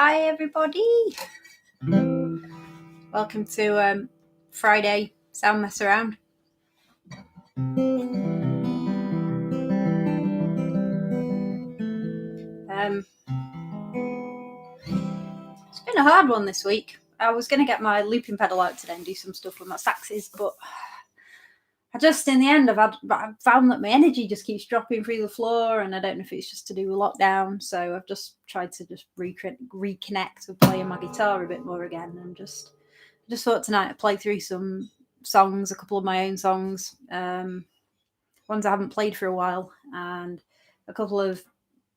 Hi everybody, welcome to Friday Sound Mess Around. It's been a hard one this week. I was going to get my looping pedal out today and do some stuff with my saxes, but in the end I've found that my energy just keeps dropping through the floor, and I don't know if it's just to do with lockdown, so I've just tried to just reconnect with playing my guitar a bit more again, and just thought tonight I'd play through some songs, a couple of my own songs, ones I haven't played for a while, and a couple of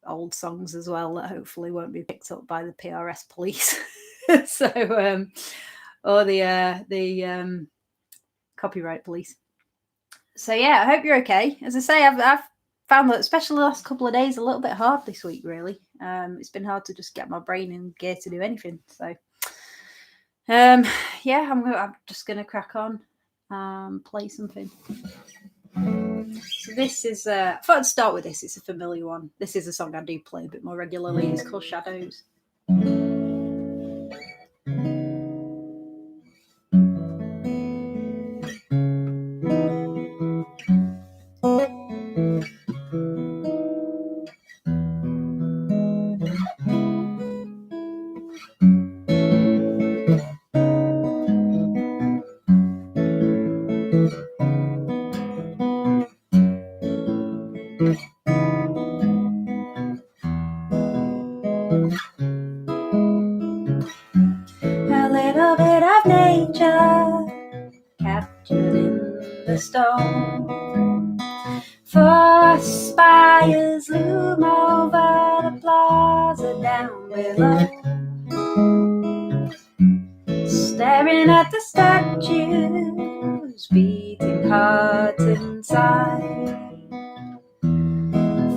old songs as well that hopefully won't be picked up by the PRS police. Or the copyright police. So yeah, I hope you're okay. As I say, I've found that especially the last couple of days a little bit hard this week, really. It's been hard to just get my brain in gear to do anything. So yeah, I'm just gonna crack on, play something. So this is I thought I'd start with this. It's a familiar one. This is a song I do play a bit more regularly. It's called Shadows. A little bit of nature captured in the stone. Four spires loom over the plaza down below, staring at the statues, beating hearts inside.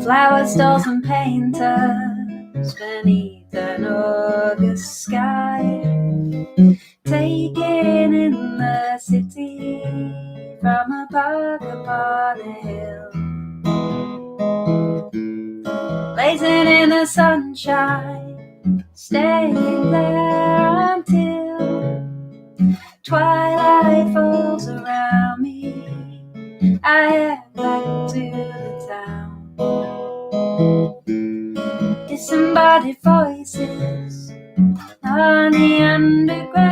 Flower stalls and painters beneath an August sky, taken in the city from a park upon a hill, blazing in the sunshine, staying there until twilight falls around me. I head back to the town. Disembodied voices on the underground.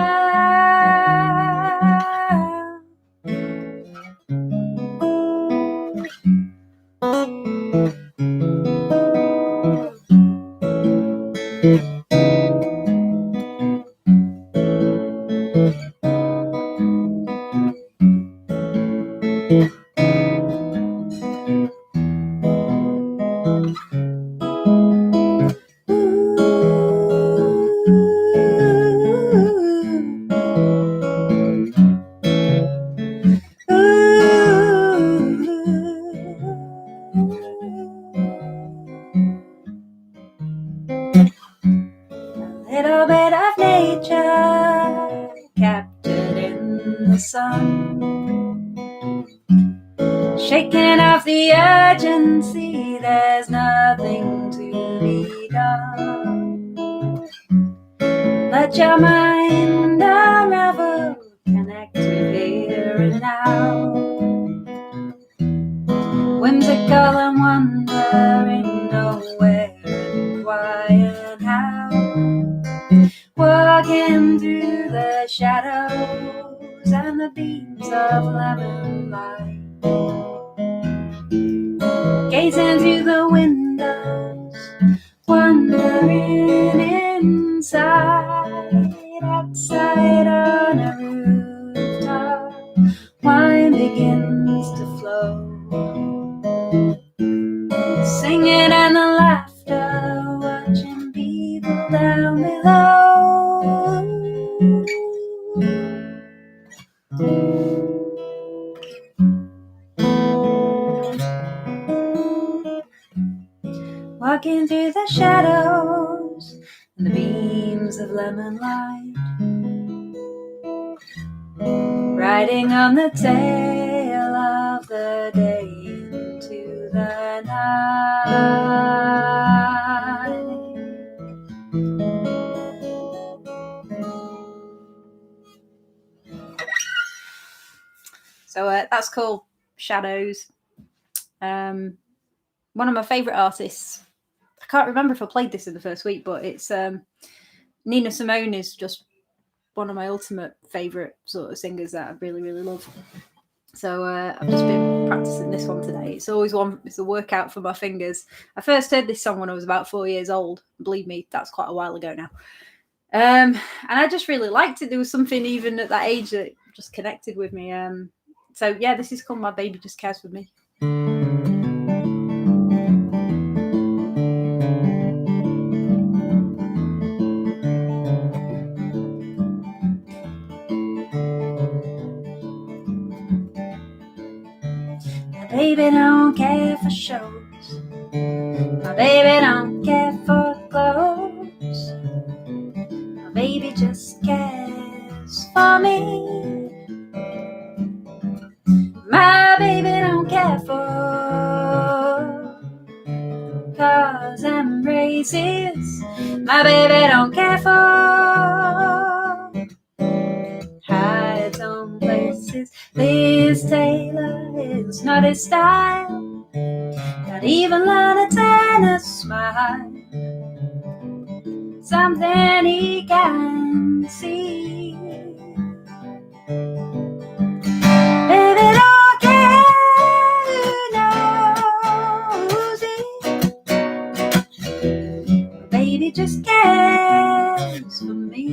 Little bit of nature captured in the sun, shaking off the urgency, there's nothing to be done. Let your mind unravel, connect with here and now. Whimsical and wondering nowhere and why and how. Walking through the shadows and the beams of lemon light, gazing through the windows, wandering inside. Outside on a rooftop, wine begins to flow, singing and the laughter, watching people down below. Walking through the shadows and the beams of lemon light, riding on the tail of the day into the night. that's called Shadows. One of my favourite artists. I can't remember if I played this in the first week, but it's Nina Simone is just one of my ultimate favourite sort of singers that I really, really love. So I've just been practicing this one today. It's always it's a workout for my fingers. I first heard this song when I was about 4 years old. Believe me, that's quite a while ago now. And I just really liked it. There was something even at that age that just connected with me. So yeah, this is called My Baby Just Cares For Me. My baby don't care for shows. My baby don't care for clothes. My baby just cares for me. My baby don't care for cars and races. My baby don't care for hides on places. Liz Taylor is not his style. Not even Lana Turner's smile. Something he can see. Baby don't care who knows it. Baby just cares for me.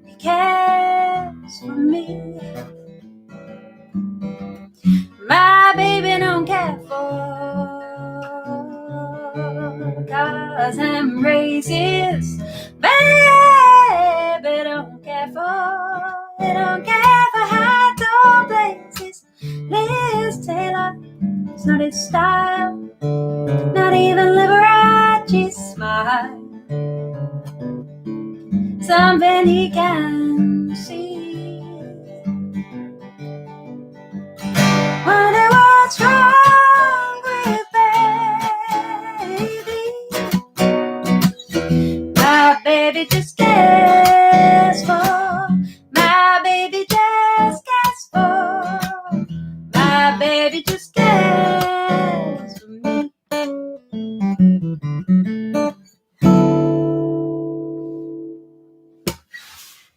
He cares for me. My baby don't care for cars and races. Baby don't care for, he don't care for high tall places. Liz Taylor, it's not his style. Not even Liberace's smile. Something he can see. Wonder what's wrong with baby. My baby just cares for. My baby just cares for. My baby just cares for me.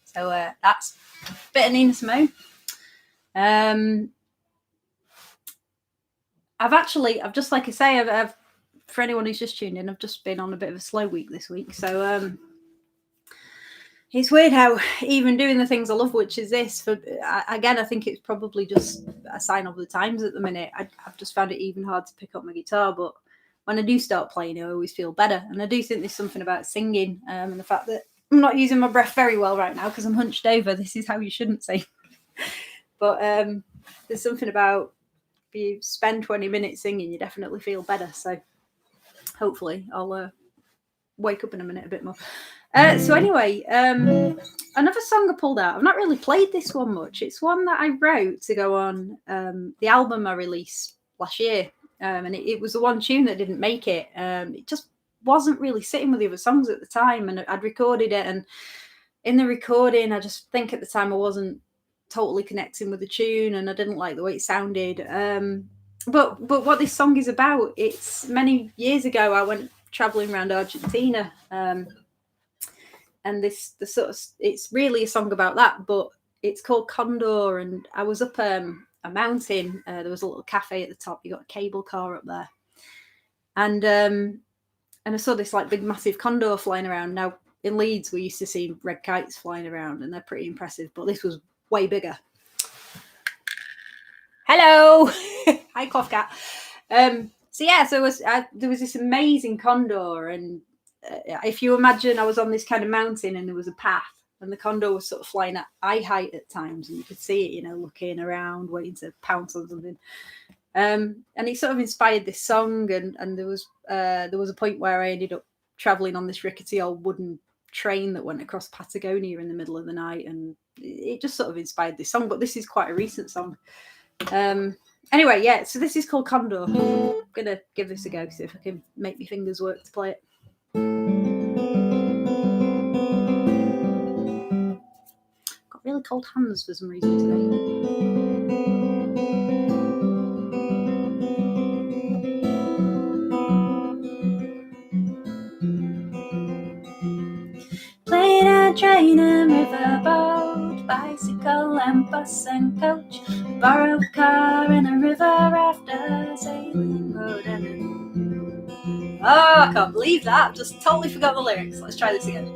So that's a bit of Nina Simone. I've just like I say, I've for anyone who's just tuned in, I've just been on a bit of a slow week this week. So it's weird how even doing the things I love, which is this, I think it's probably just a sign of the times at the minute. I've just found it even hard to pick up my guitar, but when I do start playing, I always feel better. And I do think there's something about singing and the fact that I'm not using my breath very well right now because I'm hunched over. This is how you shouldn't sing. But there's something about if you spend 20 minutes singing, you definitely feel better. So hopefully I'll wake up in a minute a bit more. So anyway, another song I pulled out. I've not really played this one much. It's one that I wrote to go on the album I released last year. And it was the one tune that didn't make it. It just wasn't really sitting with the other songs at the time. And I'd recorded it. And in the recording, I just think at the time I wasn't totally connecting with the tune and I didn't like the way it sounded. But what this song is about, it's many years ago I went traveling around Argentina. And it's really a song about that, but it's called Condor. And I was up a mountain. There was a little cafe at the top. You got a cable car up there. And I saw this like big massive condor flying around. Now in Leeds, we used to see red kites flying around and they're pretty impressive, but this was way bigger. Hello. Hi, Cough Cat. So there was this amazing condor and if you imagine I was on this kind of mountain and there was a path, and the condor was sort of flying at eye height at times, and you could see it, looking around, waiting to pounce on something. And it sort of inspired this song, and there was a point where I ended up traveling on this rickety old wooden train that went across Patagonia in the middle of the night, and it just sort of inspired this song. But this is quite a recent song. Anyway, yeah, so this is called Condor. I'm gonna give this a go, see if I can make my fingers work to play it. Got really cold hands for some reason today. Plane and train and riverboat, bicycle and bus and coach, borrowed car and a river after sailing road and I can't believe that. Just totally forgot the lyrics. Let's try this again.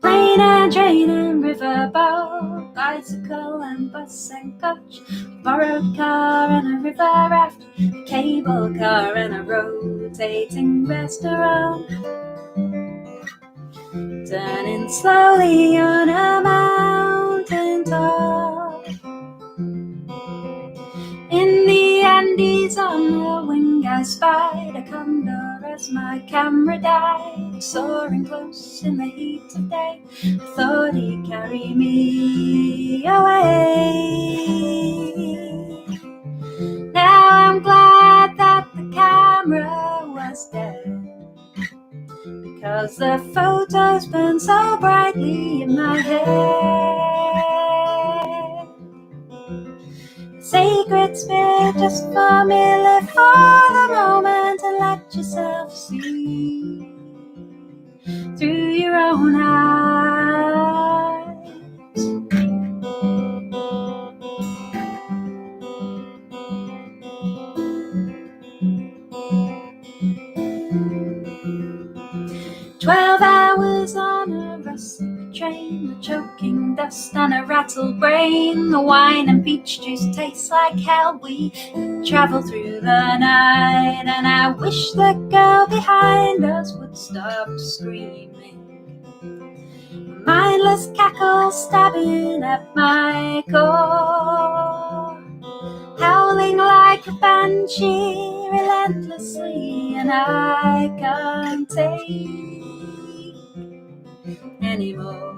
Plane and train and riverboat, bicycle and bus and coach, borrowed car and a river raft, a cable car and a rotating restaurant, turning slowly on a mountain top. In the Andes on the wing I spied a condor as my camera died, soaring close in the heat of day. I thought he'd carry me away. Now I'm glad that the camera was dead, because the photos burn so brightly in my head. Sacred spirit, just for me, live for the moment and let yourself see through your own eyes. 12 hours on a rustic train, the choking dust and a rattled brain, the wine and peach juice tastes like hell. We travel through the night, and I wish the girl behind us would stop screaming. Mindless cackle stabbing at my core, howling like a banshee relentlessly, and I can't take anymore.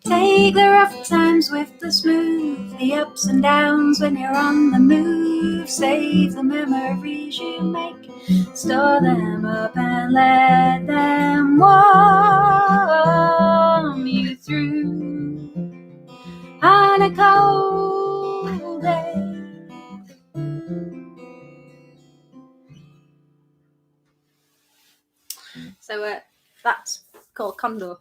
Take the rough times with the smooth, the ups and downs when you're on the move. Save the memories you make, store them up and let them warm you through on a cold day. So that's called Condor.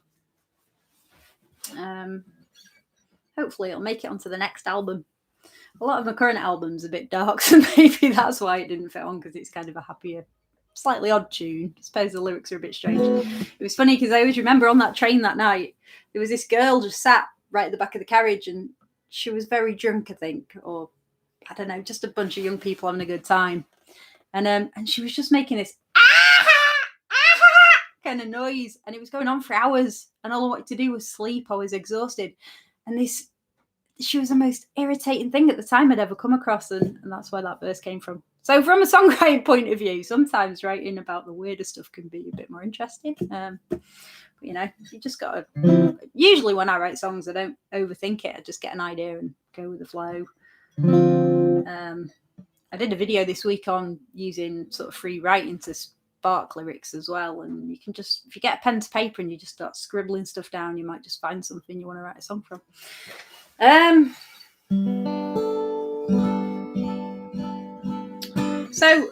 Hopefully it'll make it onto the next album. A lot of my current albums are a bit dark, so maybe that's why it didn't fit on, because it's kind of a happier, slightly odd tune. I suppose the lyrics are a bit strange. It was funny because I always remember on that train that night, there was this girl just sat right at the back of the carriage, and she was very drunk, I think, or I don't know, just a bunch of young people having a good time. And she was just making this kind of noise, and it was going on for hours, and all I wanted to do was sleep. I was exhausted, and she was the most irritating thing at the time I'd ever come across, and that's where that verse came from. So from a songwriting point of view, sometimes writing about the weirder stuff can be a bit more interesting. But, you just got to... Usually when I write songs, I don't overthink it. I just get an idea and go with the flow. I did a video this week on using sort of free writing to spark lyrics as well, and you can just, if you get a pen to paper and you just start scribbling stuff down, you might just find something you want to write a song from. So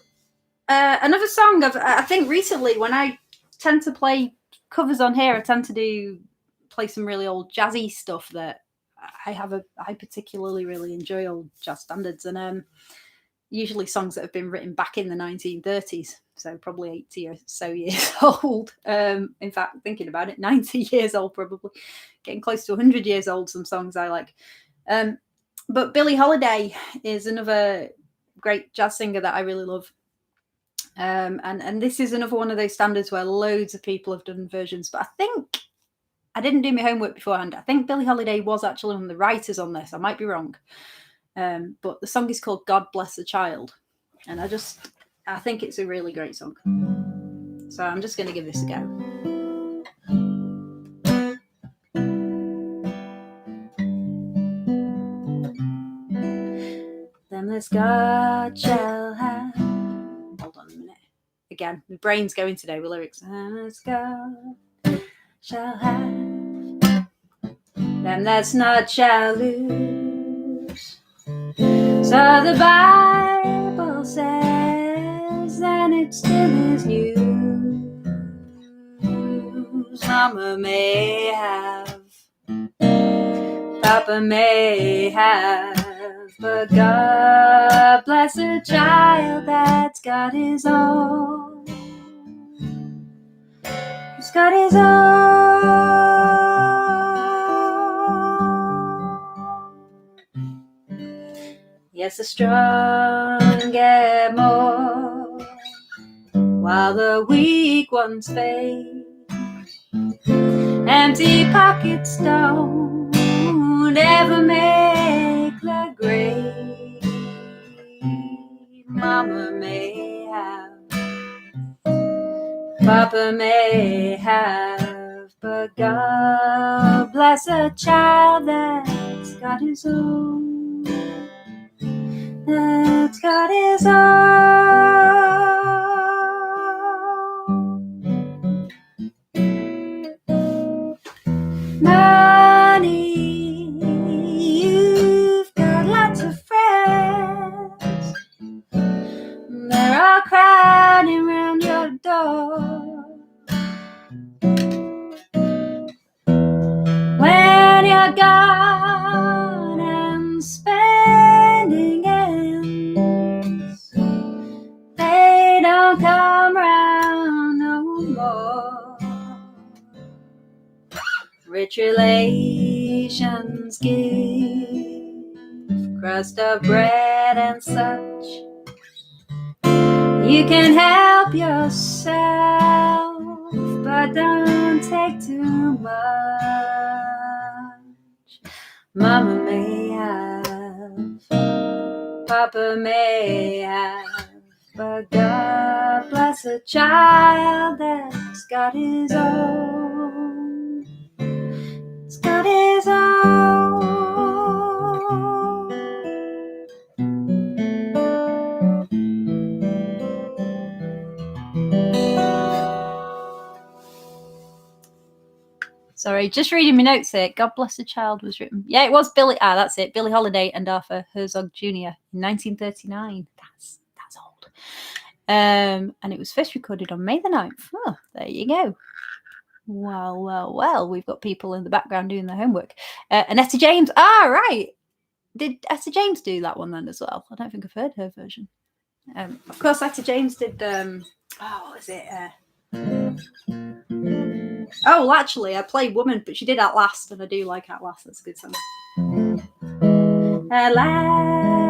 another song I think recently, when I tend to play covers on here, I tend to play some really old jazzy stuff that I particularly really enjoy old jazz standards, and usually songs that have been written back in the 1930s, so probably 80 or so years old. In fact, thinking about it, 90 years old, probably getting close to 100 years old. Some songs I like. But Billie Holiday is another great jazz singer that I really love. And this is another one of those standards where loads of people have done versions. But I think I didn't do my homework beforehand. I think Billie Holiday was actually one of the writers on this. I might be wrong. But the song is called God Bless the Child. And I think it's a really great song. So I'm just going to give this a go. Them that God shall have. Hold on a minute. Again, my brain's going today with lyrics. Them that God shall have. Them that's not shall lose. So the Bible says, and it still is news. Mama may have, Papa may have, but God bless a child that's got his own. He's got his own. Yes, the strong get more, while the weak ones fade. Empty pockets don't ever make the grade. Mama may have, Papa may have, but God bless a child that's got his own. That's got his own. Money, you've got lots of friends. They're all crowding round your door. When you're gone and spending ends, they don't come round no more. Rich relations give crust of bread and such. You can help yourself, but don't take too much. Mama may have, Papa may have, but God bless a child that's got his own. It's got his own. Sorry, just reading my notes here. God Bless the Child was written. Yeah, it was Billie. That's it. Billie Holiday and Arthur Herzog Jr. in 1939. That's old. And it was first recorded on May the 9th. Oh, there you go. Well. We've got people in the background doing their homework. And Etta James. Right. Did Etta James do that one then as well? I don't think I've heard her version. Of course, Etta James did. What was it? Actually, I played Woman, but she did At Last, and I do like At Last. That's a good song. At last,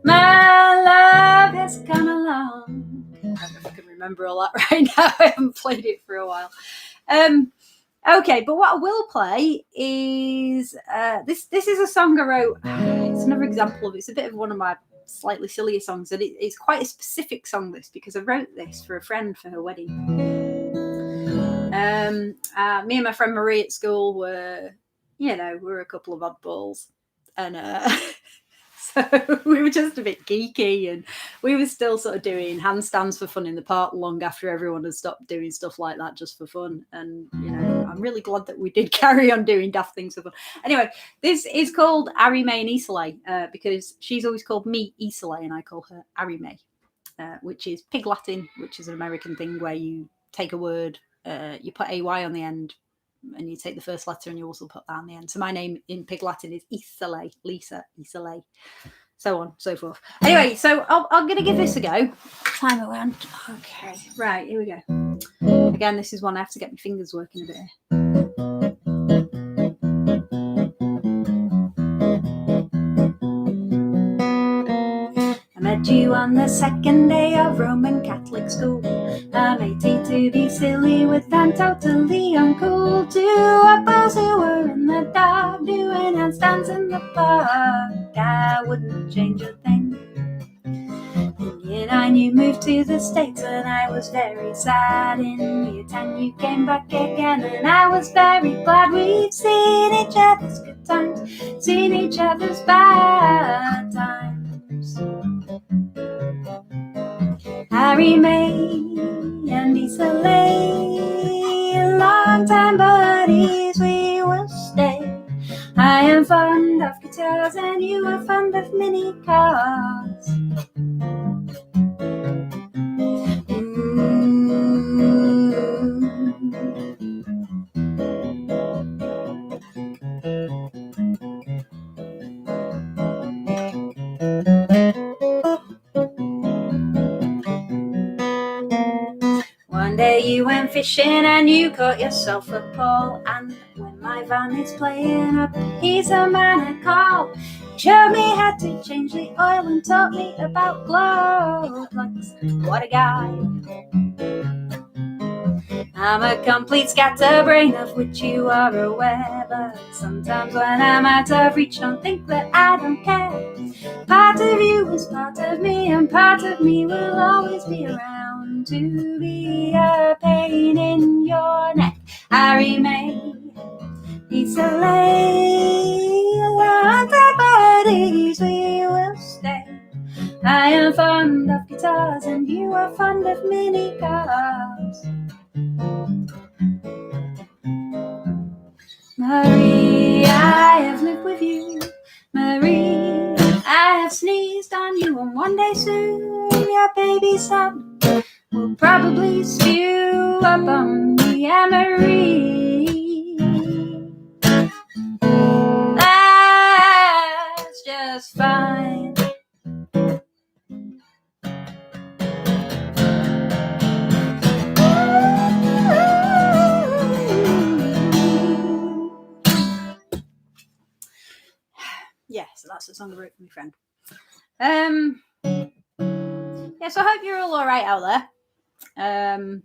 my love has come along. I don't know if I can remember all that right now. I haven't played it for a while. Okay, but what I will play is this is a song I wrote. It's another example of it's a bit of one of my slightly sillier songs, and it's quite a specific song, this, because I wrote this for a friend for her wedding. Me and my friend Marie at school were a couple of oddballs, and so we were just a bit geeky, and we were still sort of doing handstands for fun in the park long after everyone had stopped doing stuff like that just for fun. And I'm really glad that we did carry on doing daft things for fun. Anyway, this is called Ari May and Isolé, because she's always called me Isolé and I call her Ari May, which is Pig Latin, which is an American thing where you take a word, you put AY on the end, and you take the first letter and you also put that on the end. So my name in Pig Latin is Isale, Lisa, Isale, so on, so forth. Anyway, so I'm going to give this a go. Time around. Okay, right, here we go. Again, this is one I have to get my fingers working a bit here. I met you on the second day of Roman Catholic school. I'm 18 to be silly with and totally uncool. Two uppers who were in the dark doing handstands in the park. I wouldn't change a thing. In year 9 you moved to the States and I was very sad. In year 10 you came back again and I was very glad. We've seen each other's good times, seen each other's bad times. Harry, May, and Isale, long time buddies, we will stay. I am fond of guitars and you are fond of mini cars. One day you went fishing and you caught yourself a pole. And when my van is playing up, he's a man I call. He showed me how to change the oil and taught me about glow plugs. What a guy. I'm a complete scatterbrain, of which you are aware. But sometimes when I'm out of reach, don't think that I don't care. Part of you is part of me, and part of me will always be around to be a pain in your neck. Harry, May, Isale, long time buddies, we will stay. I am fond of guitars and you are fond of mini cars. Marie, I have lived with you. Marie, I have sneezed on you, and one day soon your baby son will probably spew up on me. And Marie, that's just fine. Yeah, so that's the song I wrote for my friend. Yeah, so I hope you're all right out there. And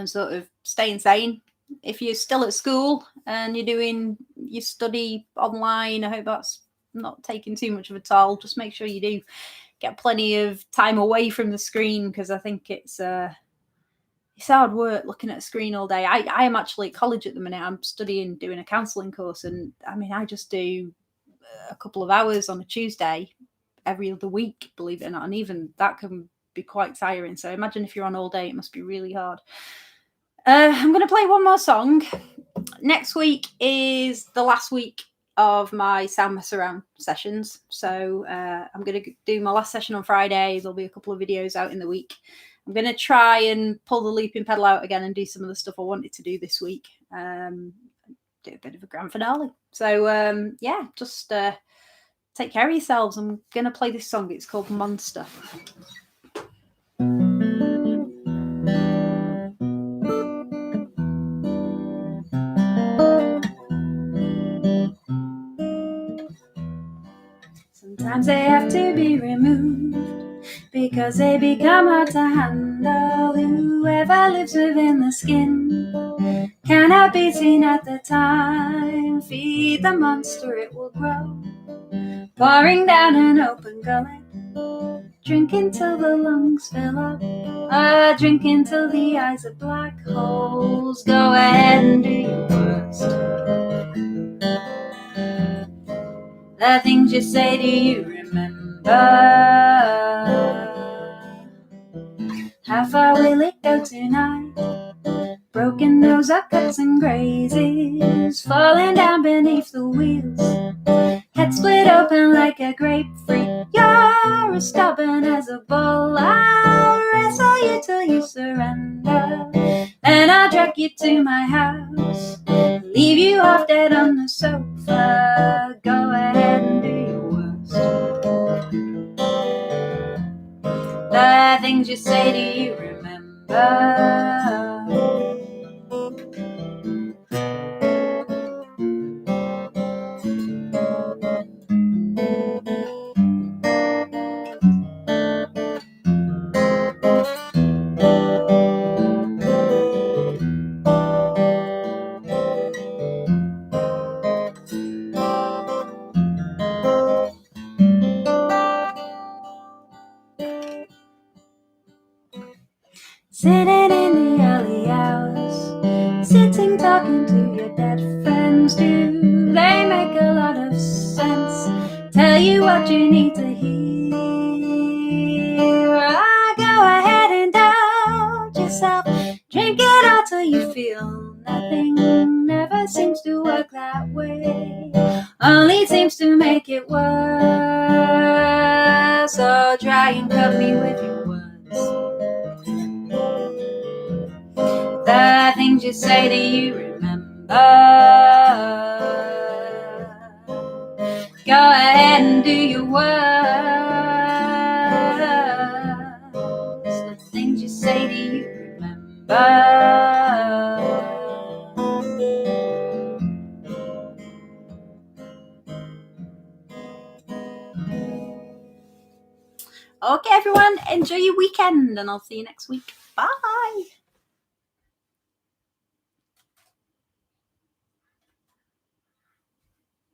sort of staying sane. If you're still at school and you're doing your study online, I hope that's not taking too much of a toll. Just make sure you do get plenty of time away from the screen, because I think it's hard work looking at a screen all day. I am actually at college at the minute. I'm studying, doing a counselling course, and I mean, I just do a couple of hours on a Tuesday every other week, believe it or not, and even that can be quite tiring. So imagine if you're on all day, it must be really hard. I'm going to play one more song. Next week is the last week of my sound mess around sessions, so I'm going to do my last session on Friday. There'll be a couple of videos out in the week. I'm going to try and pull the looping pedal out again and do some of the stuff I wanted to do this week. Do a bit of a grand finale. So yeah, just take care of yourselves. I'm going to play this song. It's called Monster. Sometimes they have to be removed because they become hard to handle. Whoever lives within the skin cannot be seen at the time. Feed the monster, it will grow, pouring down an open gullet. Drink until the lungs fill up. Drink until the eyes are black holes. Go ahead and do your worst. The things you say, do you remember? How far will it go tonight? Broken nose, cuts and grazes, falling down beneath the wheels. Head split open like a grapefruit. You're as stubborn as a bull. I'll wrestle you till you surrender. Then I'll drag you to my house, leave you half dead on the sofa. Go ahead and do your worst. The things you say, do you remember? Sitting in the early hours, sitting talking to your dead friends. Do they make a lot of sense? Tell you what you need to hear. Go ahead and doubt yourself. Drink it all till you feel nothing. Never seems to work that way. Only seems to make it worse. So try and cut me with your words. The things you say, do you remember? Go ahead and do your worst. The things you say, do you remember? Okay, everyone, enjoy your weekend, and I'll see you next week. Bye.